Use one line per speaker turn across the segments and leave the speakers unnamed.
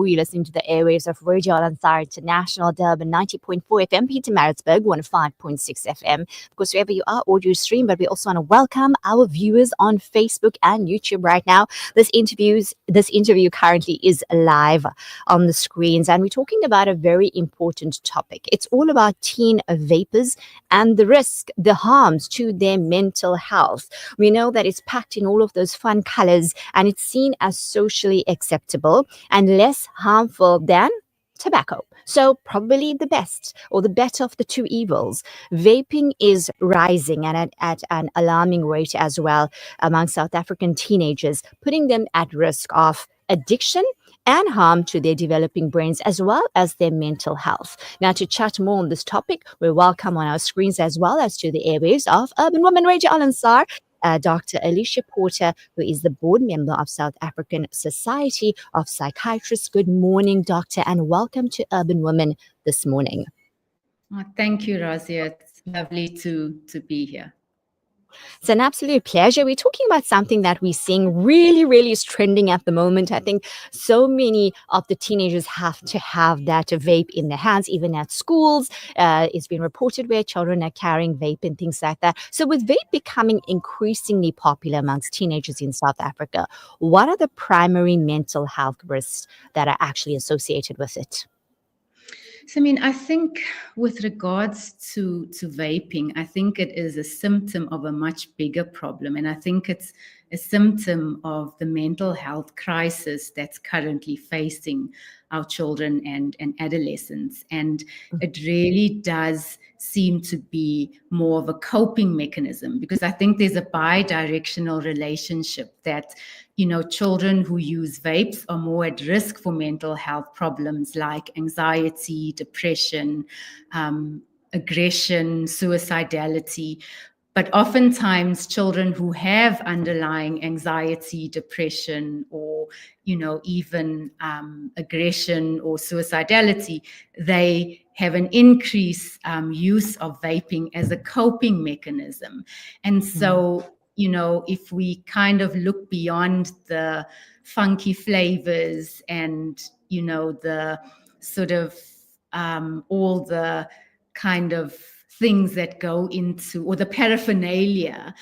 You're listening to the airwaves of Radio Al-Ansar International, Durban 90.4 FM, Pietermaritzburg 105.6 FM. Of course, wherever you are, audio stream, but we also want to welcome our viewers on Facebook and YouTube right now. This interview currently is live on the screens, and we're talking about a very important topic. It's all about teen vapors and the risk, the harms to their mental health. We know that it's packed in all of those fun colors, and it's seen as socially acceptable and less harmful than tobacco. So probably the best or the better of the two evils. Vaping is rising and at an alarming rate as well among South African teenagers, putting them at risk of addiction and harm to their developing brains as well as their mental health. Now, to chat more on this topic, we welcome on our screens as well as to the airwaves of Urban Woman Razia Rangrage, Dr. Alicia Porter, who is the board member of South African Society of Psychiatrists. Good morning, doctor, and welcome to Urban Women this morning.
Oh, thank you, Razia. It's lovely to be here.
It's an absolute pleasure. We're talking about something that we're seeing really is trending at the moment. I think so many of the teenagers have to have that vape in their hands, even at schools. It's been reported where children are carrying vape and things like that. So with vape becoming increasingly popular amongst teenagers in South Africa, what are the primary mental health risks that are actually associated with it?
So, I think with regards to vaping, I think it is a symptom of a much bigger problem. And I think it's a symptom of the mental health crisis that's currently facing our children and adolescents. And it really does seem to be more of a coping mechanism, because I think there's a bi-directional relationship that, children who use vapes are more at risk for mental health problems like anxiety, depression, aggression, suicidality. But oftentimes children who have underlying anxiety, depression, or, even aggression or suicidality, they have an increased use of vaping as a coping mechanism. And so, if we kind of look beyond the funky flavors and, the sort of all the kind of things that go into, or the paraphernalia,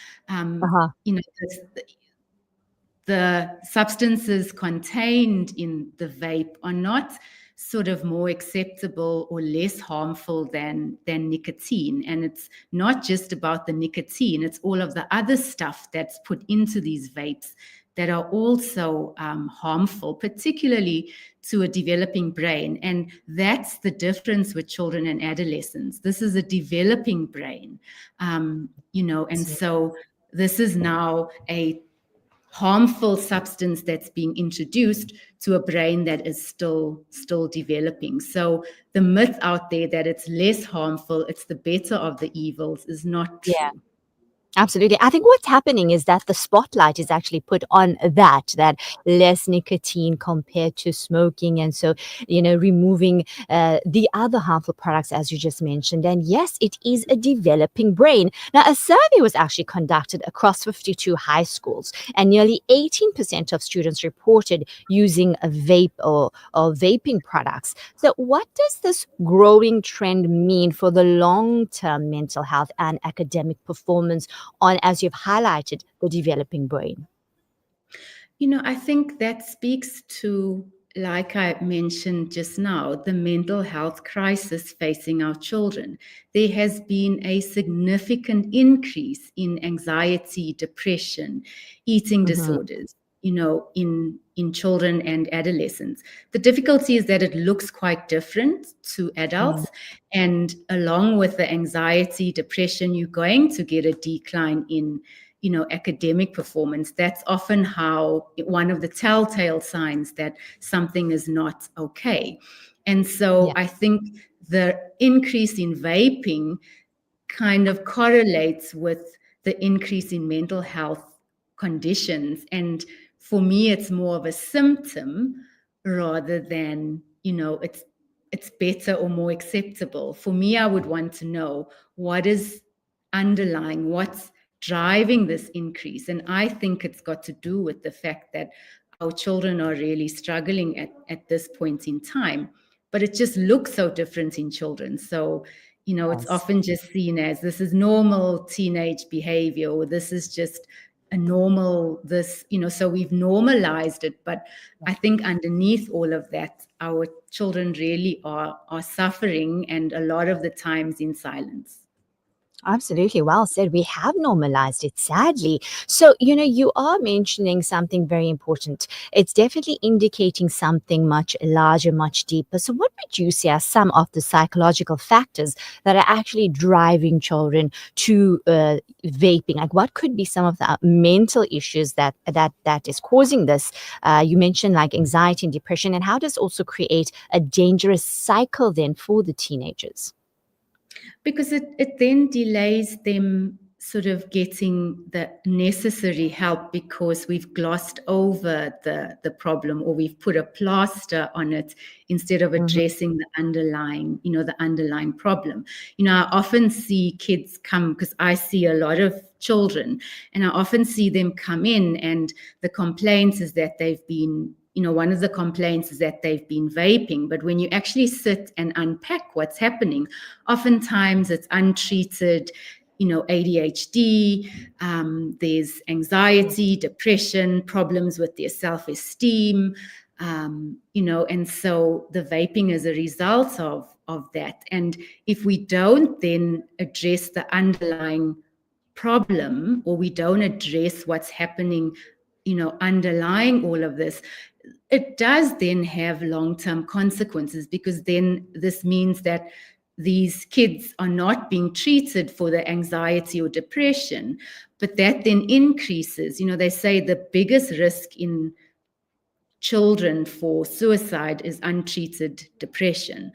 the substances contained in the vape are not sort of more acceptable or less harmful than nicotine. And it's not just about the nicotine, it's all of the other stuff that's put into these vapes that are also harmful, particularly to a developing brain. And that's the difference with children and adolescents. This is a developing brain, and so this is now a harmful substance that's being introduced to a brain that is still developing. So the myth out there that it's less harmful, it's the better of the evils, is not true.
Yeah. Absolutely. I think what's happening is that the spotlight is actually put on that less nicotine compared to smoking. And so, removing the other harmful products, as you just mentioned. And yes, it is a developing brain. Now, a survey was actually conducted across 52 high schools, and nearly 18% of students reported using a vape or vaping products. So what does this growing trend mean for the long-term mental health and academic performance on, as you've highlighted, the developing brain?
I think that speaks to, like I mentioned just now, the mental health crisis facing our children. There has been a significant increase in anxiety, depression, eating disorders, in children and adolescents. The difficulty is that it looks quite different to adults. And along with the anxiety, depression, you're going to get a decline in academic performance. That's often one of the telltale signs that something is not okay. And so I think the increase in vaping kind of correlates with the increase in mental health conditions. And for me, it's more of a symptom rather than, it's better or more acceptable. For me, I would want to know what is underlying, what's driving this increase. And I think it's got to do with the fact that our children are really struggling at this point in time. But it just looks so different in children. So, it's
Yes.
often just seen as this is normal teenage behavior, or this is just a normal this, so we've normalized it. But I think underneath all of that, our children really are suffering, and a lot of the times in silence.
Absolutely. Well said. We have normalized it, sadly. So, you are mentioning something very important. It's definitely indicating something much larger, much deeper. So, what would you say are some of the psychological factors that are actually driving children to vaping? Like, what could be some of the mental issues that is causing this? You mentioned like anxiety and depression, and how does also create a dangerous cycle then for the teenagers?
Because it then delays them sort of getting the necessary help, because we've glossed over the problem, or we've put a plaster on it instead of
Mhm.
addressing the underlying problem. I often see kids come, because I see a lot of children, and I often see them come in, and the complaints is that they've been one of the complaints is that they've been vaping. But when you actually sit and unpack what's happening, oftentimes it's untreated, ADHD, there's anxiety, depression, problems with their self-esteem, and so the vaping is a result of that. And if we don't then address the underlying problem, or we don't address what's happening, underlying all of this, it does then have long-term consequences, because then this means that these kids are not being treated for the anxiety or depression, but that then increases. They say the biggest risk in children for suicide is untreated depression.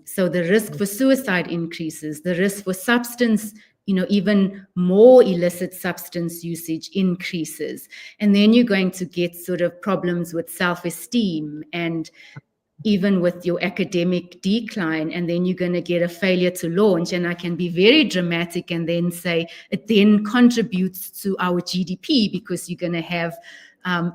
So the risk for suicide increases, the risk for substance, even more illicit substance usage increases. And then you're going to get sort of problems with self-esteem, and even with your academic decline, and then you're going to get a failure to launch. And I can be very dramatic and then say it then contributes to our GDP, because you're going to have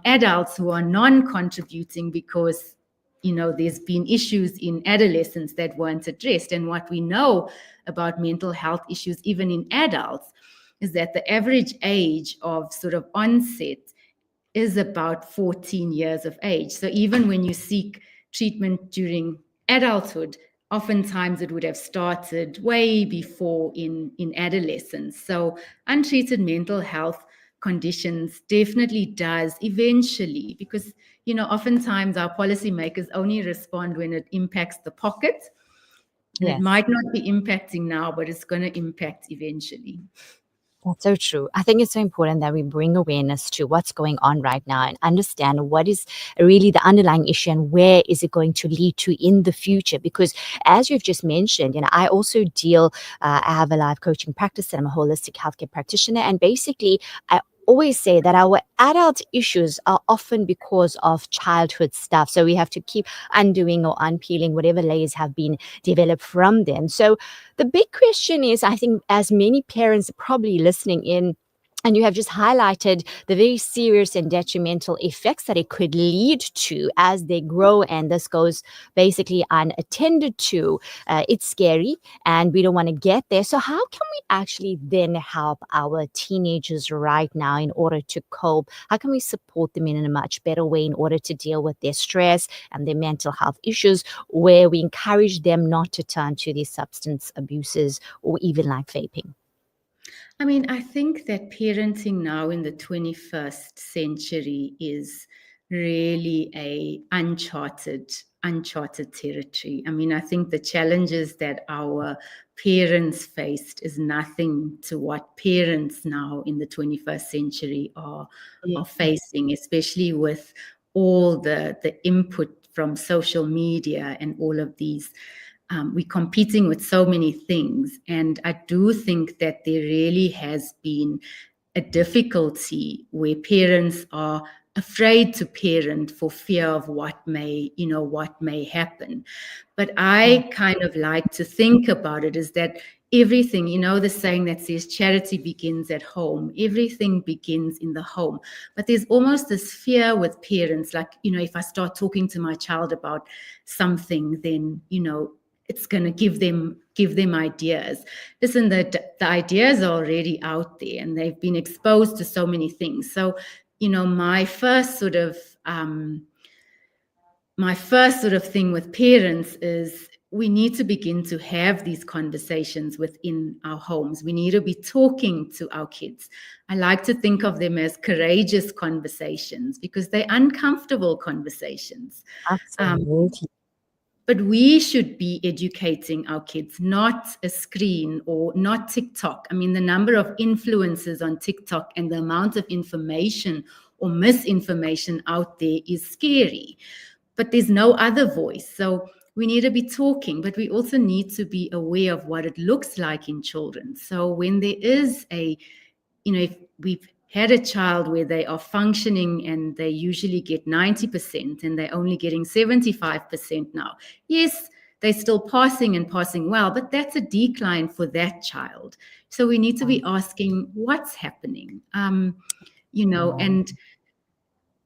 adults who are non-contributing, because there's been issues in adolescence that weren't addressed. And what we know about mental health issues, even in adults, is that the average age of sort of onset is about 14 years of age. So even when you seek treatment during adulthood, oftentimes it would have started way before in adolescence. So untreated mental health conditions definitely does eventually, because oftentimes our policymakers only respond when it impacts the pocket, and it
Yes.
might not be impacting now, but it's going to impact eventually.
That's so true. I think it's so important that we bring awareness to what's going on right now and understand what is really the underlying issue and where is it going to lead to in the future. Because as you've just mentioned, I also I have a life coaching practice and I'm a holistic healthcare practitioner. And basically, I always say that our adult issues are often because of childhood stuff. So we have to keep undoing or unpeeling whatever layers have been developed from them. So the big question is, I think, as many parents are probably listening in, and you have just highlighted the very serious and detrimental effects that it could lead to as they grow, and this goes basically unattended to. It's scary, and we don't want to get there. So, how can we actually then help our teenagers right now in order to cope? How can we support them in a much better way in order to deal with their stress and their mental health issues, where we encourage them not to turn to these substance abuses or even like vaping?
I mean, I think that parenting now in the 21st century is really a uncharted territory. I mean, I think the challenges that our parents faced is nothing to what parents now in the 21st century are facing, especially with all the input from social media and all of these. We're competing with so many things. And I do think that there really has been a difficulty where parents are afraid to parent for fear of what may happen. But I kind of like to think about it is that everything, the saying that says charity begins at home, everything begins in the home. But there's almost this fear with parents, like, if I start talking to my child about something, then, it's going to give them ideas. Listen, the ideas are already out there and they've been exposed to so many things. So, my first sort of thing with parents is we need to begin to have these conversations within our homes. We need to be talking to our kids. I like to think of them as courageous conversations because they're uncomfortable conversations.
Absolutely.
But we should be educating our kids, not a screen or not TikTok. I mean, the number of influencers on TikTok and the amount of information or misinformation out there is scary. But there's no other voice. So we need to be talking, but we also need to be aware of what it looks like in children. So when there is if we've had a child where they are functioning and they usually get 90% and they're only getting 75% now. Yes, they're still passing and passing well, but that's a decline for that child. So we need to be asking what's happening, and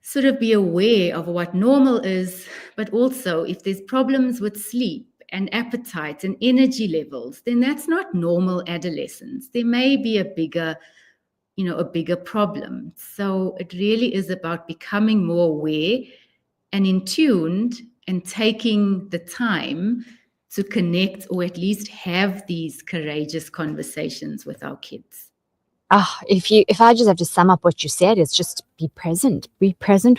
sort of be aware of what normal is, but also if there's problems with sleep and appetite and energy levels, then that's not normal adolescence. There may be a bigger problem. So it really is about becoming more aware and in tuned and taking the time to connect or at least have these courageous conversations with our kids.
If I just have to sum up what you said, it's just be present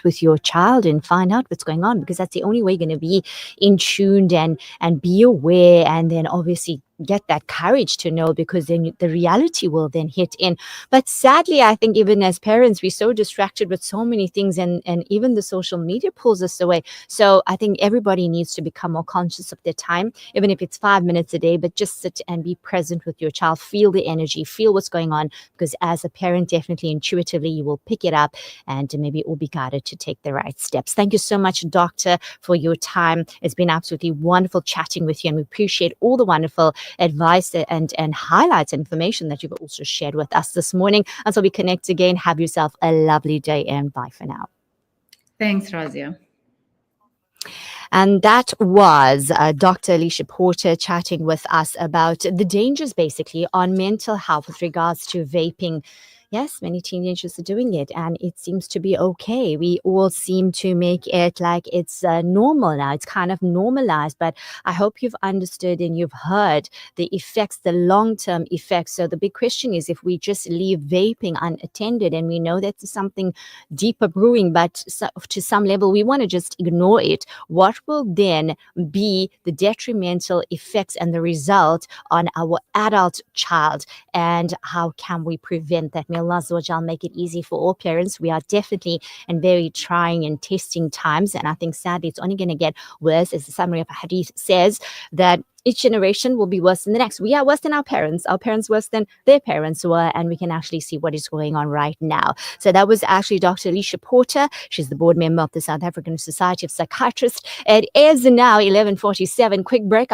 with your child and find out what's going on, because that's the only way you're going to be in tuned and be aware, and then obviously get that courage to know, because then the reality will then hit in. But sadly, I think even as parents, we're so distracted with so many things, and even the social media pulls us away. So I think everybody needs to become more conscious of their time, even if it's 5 minutes a day, but just sit and be present with your child, feel the energy, feel what's going on, because as a parent, definitely intuitively, you will pick it up and maybe all be guided to take the right steps. Thank you so much, Doctor, for your time. It's been absolutely wonderful chatting with you, and we appreciate all the wonderful advice and highlights and information that you've also shared with us this morning. Until we connect again, have yourself a lovely day, and bye for now.
Thanks, Razia.
And that was Dr. Alicia Porter chatting with us about the dangers basically on mental health with regards to vaping. Yes, many teenagers are doing it, and it seems to be okay. We all seem to make it like it's normal now. It's kind of normalized, but I hope you've understood and you've heard the effects, the long-term effects. So the big question is, if we just leave vaping unattended, and we know that's something deeper brewing, but to some level we want to just ignore it, what will then be the detrimental effects and the result on our adult child, and how can we prevent that? May Allah Azza make it easy for all parents. We are definitely in very trying and testing times, and I think sadly it's only going to get worse, as the summary of hadith says, that each generation will be worse than the next. We are worse than our parents worse than their parents were, and we can actually see what is going on right now. So that was actually Dr. Alicia Porter. She's the board member of the South African Society of Psychiatrists. It is now 11:47. Quick break.